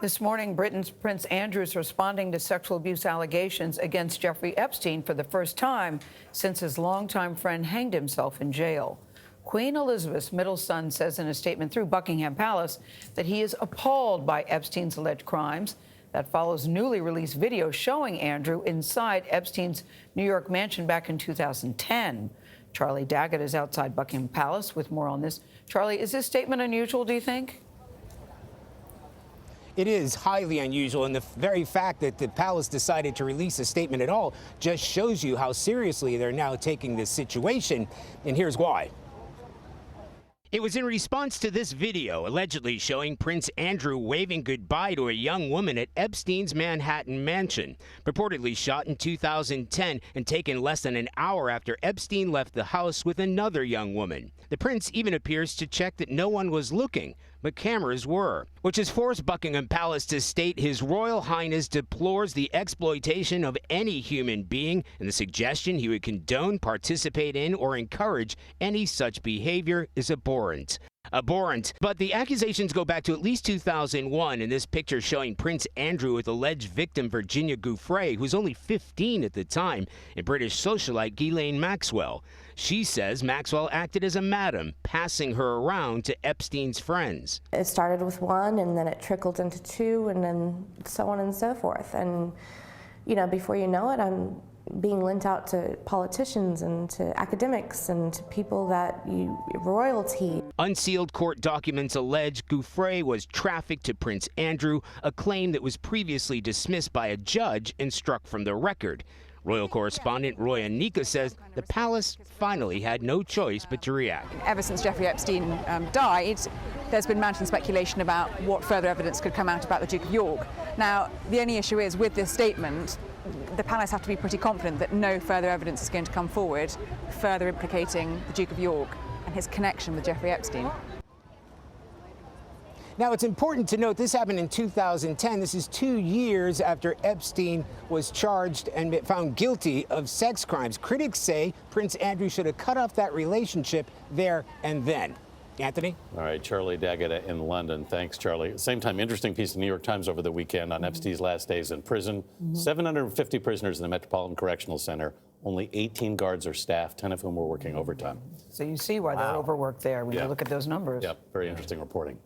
This morning, Britain's Prince Andrew is responding to sexual abuse allegations against Jeffrey Epstein for the first time since his longtime friend hanged himself in jail. Queen Elizabeth's middle son says in a statement through Buckingham Palace that he is appalled by Epstein's alleged crimes. That follows newly released video showing Andrew inside Epstein's New York mansion back in 2010. Charlie Daggett is outside Buckingham Palace with more on this. Charlie, is this statement unusual, do you think? It is highly unusual, and the very fact that the palace decided to release a statement at all just shows you how seriously they're now taking this situation, and here's why. It was in response to this video allegedly showing Prince Andrew waving goodbye to a young woman at Epstein's Manhattan mansion, purportedly shot in 2010 and taken less than an hour after Epstein left the house with another young woman. The prince even appears to check that no one was looking, but cameras were, which has forced Buckingham Palace to state His Royal Highness deplores the exploitation of any human being and the suggestion he would condone, participate in, or encourage any such behavior is abhorrent. But the accusations go back to at least 2001, in this picture showing Prince Andrew with alleged victim Virginia Giuffre, who was only 15 at the time, and British socialite Ghislaine Maxwell. She says Maxwell acted as a madam, passing her around to Epstein's friends. It started with one, and then it trickled into two, and then so on and so forth. And, you know, before you know it, I'm being lent out to politicians and to academics and to people that royalty. Unsealed court documents allege Giuffre was trafficked to Prince Andrew, a claim that was previously dismissed by a judge and struck from the record. Royal correspondent Roy Anika says the palace finally had no choice but to react. Ever since Jeffrey Epstein died, there's been mounting speculation about what further evidence could come out about the Duke of York. Now, the only issue is with this statement, the palace have to be pretty confident that no further evidence is going to come forward further implicating the Duke of York and his connection with Jeffrey Epstein. Now, it's important to note this happened in 2010. This is 2 years after Epstein was charged and found guilty of sex crimes. Critics say Prince Andrew should have cut off that relationship there and then. Anthony? All right, Charlie Daggett in London. Thanks, Charlie. Same time, interesting piece in the New York Times over the weekend on Epstein's last days in prison. 750 prisoners in the Metropolitan Correctional Center. Only 18 guards or staff, 10 of whom were working overtime. So you see why they're overworked there when you look at those numbers. Yep, very interesting reporting.